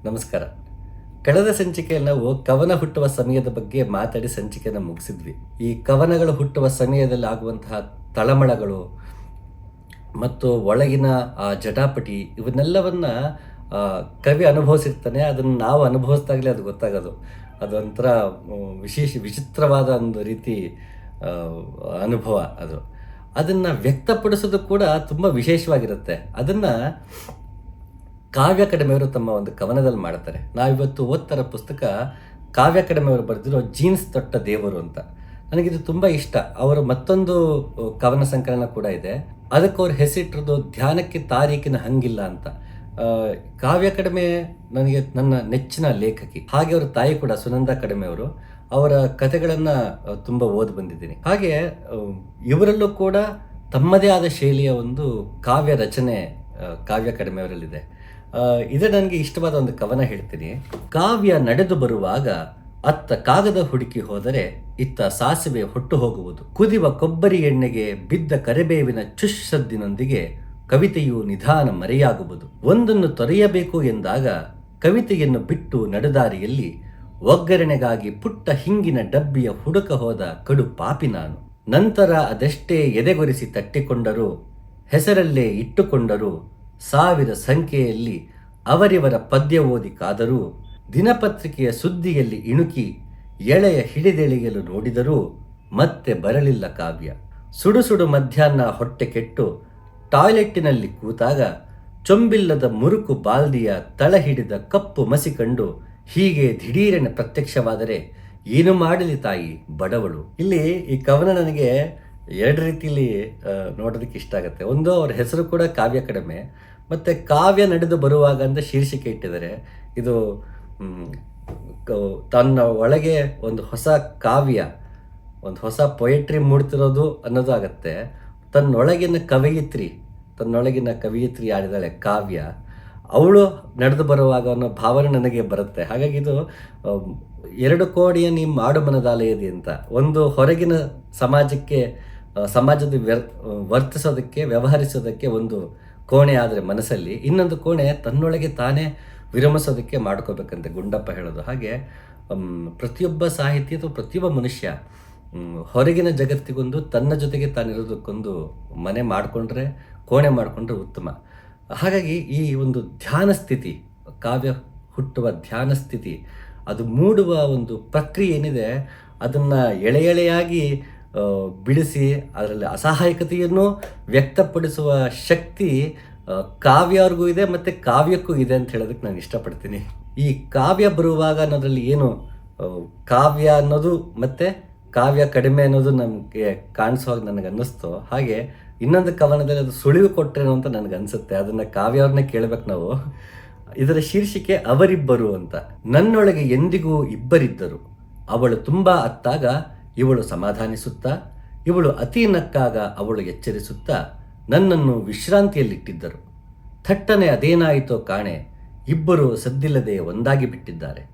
ನಮಸ್ಕಾರ. ಕಳೆದ ಸಂಚಿಕೆಯಲ್ಲಿ ನಾವು ಕವನ ಹುಟ್ಟುವ ಸಮಯದ ಬಗ್ಗೆ ಮಾತಾಡಿ ಸಂಚಿಕೆಯನ್ನು ಮುಗಿಸಿದ್ವಿ. ಈ ಕವನಗಳು ಹುಟ್ಟುವ ಸಮಯದಲ್ಲಿ ಆಗುವಂತಹ ತಳಮಳಗಳು ಮತ್ತು ಒಳಗಿನ ಆ ಜಟಾಪಟಿ ಇವನ್ನೆಲ್ಲವನ್ನ ಕವಿ ಅನುಭವಿಸಿರ್ತಾನೆ. ಅದನ್ನು ನಾವು ಅನುಭವಿಸಿದಾಗಲೇ ಅದು ಗೊತ್ತಾಗೋದು. ಅದೊಂಥರ ವಿಚಿತ್ರವಾದ ಒಂದು ರೀತಿ ಆ, ಅನುಭವ ಅದು. ಅದನ್ನು ವ್ಯಕ್ತಪಡಿಸೋದು ಕೂಡ ತುಂಬ ವಿಶೇಷವಾಗಿರುತ್ತೆ. ಅದನ್ನು ಕಾವ್ಯ ಕಡಿಮೆಯವರು ತಮ್ಮ ಒಂದು ಕವನದಲ್ಲಿ ಮಾಡ್ತಾರೆ. ನಾವಿವತ್ತು ಓದ್ತಾರ ಪುಸ್ತಕ ಕಾವ್ಯ ಕಡಿಮೆಯವರು ಬರೆದಿರೋ ಜೀನ್ಸ್ ತೊಟ್ಟ ದೇವರು ಅಂತ. ನನಗಿದು ತುಂಬ ಇಷ್ಟ. ಅವರ ಮತ್ತೊಂದು ಕವನ ಸಂಕಲನ ಕೂಡ ಇದೆ. ಅದಕ್ಕೆ ಅವ್ರ ಹೆಸರಿಟ್ಟಿರೋದು ಧ್ಯಾನಕ್ಕೆ ತಾರೀಕಿನ ಹಂಗಿಲ್ಲ ಅಂತ. ಕಾವ್ಯ ಕಡಿಮೆ ನನಗೆ ನನ್ನ ನೆಚ್ಚಿನ ಲೇಖಕಿ. ಹಾಗೆ ಅವರ ತಾಯಿ ಕೂಡ ಸುನಂದ ಕಡಿಮೆಯವರು. ಅವರ ಕಥೆಗಳನ್ನು ತುಂಬ ಓದಿ ಬಂದಿದ್ದೀನಿ. ಹಾಗೆ ಇವರಲ್ಲೂ ಕೂಡ ತಮ್ಮದೇ ಆದ ಶೈಲಿಯ ಒಂದು ಕಾವ್ಯ ರಚನೆ ಕಾವ್ಯ ಕಡಿಮೆಯವರಲ್ಲಿದೆ. ಇದೇ ನನಗೆ ಇಷ್ಟವಾದ ಒಂದು ಕವನ ಹೇಳ್ತೀನಿ. ಕಾವ್ಯ ನಡೆದು ಬರುವಾಗ ಅತ್ತ ಕಾಗದ ಹುಡುಕಿ ಹೋದರೆ ಇತ್ತ ಸಾಸಿವೆ ಹೊಟ್ಟು ಹೋಗುವುದು. ಕುದಿವ ಕೊಬ್ಬರಿ ಎಣ್ಣೆಗೆ ಬಿದ್ದ ಕರಿಬೇವಿನ ಚುಶ್ ಸದ್ದಿನೊಂದಿಗೆ ಕವಿತೆಯು ನಿಧಾನ ಮರೆಯಾಗುವುದು. ಒಂದನ್ನು ತೊರೆಯಬೇಕು ಎಂದಾಗ ಕವಿತೆಯನ್ನು ಬಿಟ್ಟು ನಡೆದಾರಿಯಲ್ಲಿ ಒಗ್ಗರಣೆಗಾಗಿ ಪುಟ್ಟ ಹಿಂಗಿನ ಡಬ್ಬಿಯ ಹುಡುಕ ಹೋದ ಕಡು ಪಾಪಿ ನಾನು. ನಂತರ ಅದೆಷ್ಟೇ ಎದೆಗೊರಿಸಿ ತಟ್ಟಿಕೊಂಡರೂ ಹೆಸರಲ್ಲೇ ಇಟ್ಟುಕೊಂಡರೂ ಸಾವಿರ ಸಂಖ್ಯೆಯಲ್ಲಿ ಅವರಿವರ ಪದ್ಯ ಓದಿ ಕಾದರೂ ದಿನಪತ್ರಿಕೆಯ ಸುದ್ದಿಯಲ್ಲಿ ಇಣುಕಿ ಎಳೆಯ ಹಿಡಿದೆಳೆಯಲು ನೋಡಿದರೂ ಮತ್ತೆ ಬರಲಿಲ್ಲ ಕಾವ್ಯ. ಸುಡು ಸುಡು ಮಧ್ಯಾಹ್ನ ಹೊಟ್ಟೆ ಕೆಟ್ಟು ಟಾಯ್ಲೆಟ್ಟಿನಲ್ಲಿ ಕೂತಾಗ ಚೊಂಬಿಲ್ಲದ ಮುರುಕು ಬಾಲ್ದಿಯ ತಳ ಹಿಡಿದ ಕಪ್ಪು ಮಸಿ ಕಂಡು ಹೀಗೆ ದಿಢೀರನೆ ಪ್ರತ್ಯಕ್ಷವಾದರೆ ಏನು ಮಾಡಲಿ ತಾಯಿ ಬಡವಳು. ಇಲ್ಲಿ ಈ ಕವನ ನನಗೆ ಎರಡು ರೀತಿಯಲ್ಲಿ ನೋಡೋದಕ್ಕೆ ಇಷ್ಟ ಆಗುತ್ತೆ. ಒಂದು, ಅವ್ರ ಹೆಸರು ಕೂಡ ಕಾವ್ಯ ಕಡಿಮೆ, ಮತ್ತು ಕಾವ್ಯ ನಡೆದು ಬರುವಾಗ ಅಂತ ಶೀರ್ಷಿಕೆ ಇಟ್ಟಿದ್ದಾರೆ. ಇದು ತನ್ನ ಒಳಗೆ ಒಂದು ಹೊಸ ಕಾವ್ಯ, ಒಂದು ಹೊಸ ಪೊಯೆಟ್ರಿ ಮೂಡ್ತಿರೋದು ಅನ್ನೋದು ಆಗತ್ತೆ. ತನ್ನೊಳಗಿನ ಕವಯಿತ್ರಿ ಆಡಿದಾಳೆ ಕಾವ್ಯ, ಅವಳು ನಡೆದು ಬರುವಾಗ ಅನ್ನೋ ಭಾವನೆ ನನಗೆ ಬರುತ್ತೆ. ಹಾಗಾಗಿ ಇದು ಎರಡು ಕೋಡಿಯ ನೀ ಮಾಡು ಮನದಾಲಯದಿ ಅಂತ. ಒಂದು ಹೊರಗಿನ ಸಮಾಜದ ವರ್ತಿಸೋದಕ್ಕೆ, ವ್ಯವಹರಿಸೋದಕ್ಕೆ ಒಂದು ಕೋಣೆ ಆದರೆ ಮನಸ್ಸಲ್ಲಿ ಇನ್ನೊಂದು ಕೋಣೆ ತನ್ನೊಳಗೆ ತಾನೇ ವಿರಮಿಸೋದಕ್ಕೆ ಮಾಡ್ಕೋಬೇಕಂತೆ ಗುಂಡಪ್ಪ ಹೇಳೋದು. ಹಾಗೆ ಪ್ರತಿಯೊಬ್ಬ ಸಾಹಿತಿ ಅಥವಾ ಪ್ರತಿಯೊಬ್ಬ ಮನುಷ್ಯ ಹೊರಗಿನ ಜಗತ್ತಿಗೊಂದು, ತನ್ನ ಜೊತೆಗೆ ತಾನಿರೋದಕ್ಕೊಂದು ಮನೆ ಮಾಡಿಕೊಂಡ್ರೆ, ಕೋಣೆ ಮಾಡಿಕೊಂಡ್ರೆ ಉತ್ತಮ. ಹಾಗಾಗಿ ಈ ಒಂದು ಧ್ಯಾನ ಸ್ಥಿತಿ, ಕಾವ್ಯ ಹುಟ್ಟುವ ಧ್ಯಾನ ಸ್ಥಿತಿ, ಅದು ಮೂಡುವ ಒಂದು ಪ್ರಕ್ರಿಯೆ ಏನಿದೆ, ಅದನ್ನು ಎಳೆಯಾಗಿ ಬಿಡಿಸಿ ಅದರಲ್ಲಿ ಅಸಹಾಯಕತೆಯನ್ನು ವ್ಯಕ್ತಪಡಿಸುವ ಶಕ್ತಿ ಕಾವ್ಯವ್ರಿಗೂ ಇದೆ ಮತ್ತು ಕಾವ್ಯಕ್ಕೂ ಇದೆ ಅಂತ ಹೇಳೋದಕ್ಕೆ ನಾನು ಇಷ್ಟಪಡ್ತೀನಿ. ಈ ಕಾವ್ಯ ಬರುವಾಗ ಅನ್ನೋದ್ರಲ್ಲಿ ಏನು ಕಾವ್ಯ ಅನ್ನೋದು ಮತ್ತು ಕಾವ್ಯ ಕಡಿಮೆ ಅನ್ನೋದು ನಮಗೆ ಕಾಣಿಸುವಾಗ ನನಗೆ ಅನ್ನಿಸ್ತು. ಹಾಗೆ ಇನ್ನೊಂದು ಕವನದಲ್ಲಿ ಅದು ಸುಳಿವು ಕೊಟ್ಟರೇನೋ ಅಂತ ನನಗನ್ಸುತ್ತೆ. ಅದನ್ನು ಕಾವ್ಯವ್ರನ್ನೇ ಕೇಳಬೇಕು ನಾವು. ಇದರ ಶೀರ್ಷಿಕೆ ಅವರಿಬ್ಬರು ಅಂತ. ನನ್ನೊಳಗೆ ಎಂದಿಗೂ ಇಬ್ಬರಿದ್ದರು. ಅವಳು ತುಂಬ ಅತ್ತಾಗ ಇವಳು ಸಮಾಧಾನಿಸುತ್ತಾ, ಇವಳು ಅತಿ ನಕ್ಕಾಗ ಅವಳು ಎಚ್ಚರಿಸುತ್ತಾ ನನ್ನನ್ನು ವಿಶ್ರಾಂತಿಯಲ್ಲಿಟ್ಟಿದ್ದರು. ಥಟ್ಟನೆ ಅದೇನಾಯಿತೋ ಕಾಣೆ, ಇಬ್ಬರು ಸದ್ದಿಲ್ಲದೆ ಒಂದಾಗಿ ಬಿಟ್ಟಿದ್ದಾರೆ.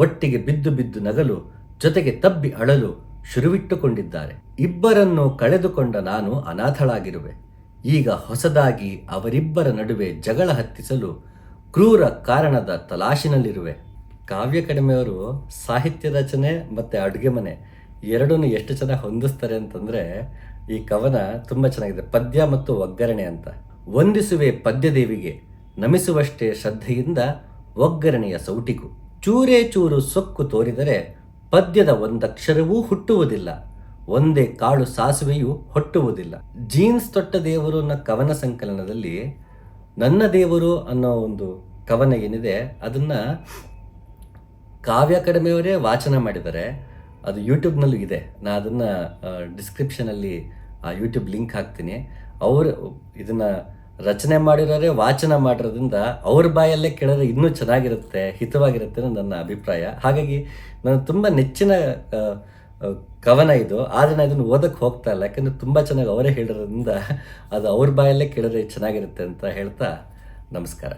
ಒಟ್ಟಿಗೆ ಬಿದ್ದು ಬಿದ್ದು ನಗಲು, ಜೊತೆಗೆ ತಬ್ಬಿ ಅಳಲು ಶುರುವಿಟ್ಟುಕೊಂಡಿದ್ದಾರೆ. ಇಬ್ಬರನ್ನು ಕಳೆದುಕೊಂಡ ನಾನು ಅನಾಥಳಾಗಿರುವೆ. ಈಗ ಹೊಸದಾಗಿ ಅವರಿಬ್ಬರ ನಡುವೆ ಜಗಳ ಹತ್ತಿಸಲು ಕ್ರೂರ ಕಾರಣದ ತಲಾಶಿನಲ್ಲಿರುವೆ. ಕಾವ್ಯ ಕಡಿಮೆಯವರು ಸಾಹಿತ್ಯ ರಚನೆ ಮತ್ತು ಅಡುಗೆ ಮನೆ ಎರಡನ್ನೂ ಎಷ್ಟು ಚೆನ್ನಾಗಿ ಹೊಂದಿಸ್ತಾರೆ ಅಂತಂದರೆ, ಈ ಕವನ ತುಂಬ ಚೆನ್ನಾಗಿದೆ. ಪದ್ಯ ಮತ್ತು ಒಗ್ಗರಣೆ ಅಂತ. ವಂದಿಸುವೆ ಪದ್ಯದೇವಿಗೆ, ನಮಿಸುವಷ್ಟೇ ಶ್ರದ್ಧೆಯಿಂದ ಒಗ್ಗರಣೆಯ ಸೌಟಿಗೂ. ಚೂರೇ ಚೂರು ಸೊಕ್ಕು ತೋರಿದರೆ ಪದ್ಯದ ಒಂದಕ್ಷರವೂ ಹುಟ್ಟುವುದಿಲ್ಲ, ಒಂದೇ ಕಾಳು ಸಾಸುವೆಯೂ ಹೊಟ್ಟುವುದಿಲ್ಲ. ಜೀನ್ಸ್ ತೊಟ್ಟ ದೇವರು ಅನ್ನೋ ಕವನ ಸಂಕಲನದಲ್ಲಿ ನನ್ನ ದೇವರು ಅನ್ನೋ ಒಂದು ಕವನ ಏನಿದೆ, ಅದನ್ನು ಕಾವ್ಯ ಕಡಿಮೆಯವರೇ ವಾಚನ ಮಾಡಿದ್ದಾರೆ. ಅದು ಯೂಟ್ಯೂಬ್ನಲ್ಲೂ ಇದೆ. ನಾನು ಅದನ್ನು ಡಿಸ್ಕ್ರಿಪ್ಷನಲ್ಲಿ ಆ ಯೂಟ್ಯೂಬ್ ಲಿಂಕ್ ಹಾಕ್ತೀನಿ. ಅವರು ಇದನ್ನು ರಚನೆ ಮಾಡಿರೋರೆ ವಾಚನ ಮಾಡಿರೋದ್ರಿಂದ ಅವ್ರ ಬಾಯಲ್ಲೇ ಕೇಳಿದ್ರೆ ಇನ್ನೂ ಚೆನ್ನಾಗಿರುತ್ತೆ, ಹಿತವಾಗಿರುತ್ತೆ ಅನ್ನೋ ನನ್ನ ಅಭಿಪ್ರಾಯ. ಹಾಗಾಗಿ ನನ್ನ ತುಂಬ ನೆಚ್ಚಿನ ಕವನ ಇದು. ಆದರೆ ನಾನು ಇದನ್ನು ಓದಕ್ಕೆ ಹೋಗ್ತಾ ಇಲ್ಲ, ಯಾಕಂದರೆ ತುಂಬ ಚೆನ್ನಾಗಿ ಅವರೇ ಹೇಳಿರೋದ್ರಿಂದ ಅದು ಅವ್ರ ಬಾಯಲ್ಲೇ ಕೇಳಿದ್ರೆ ಚೆನ್ನಾಗಿರುತ್ತೆ ಅಂತ ಹೇಳ್ತಾ ನಮಸ್ಕಾರ.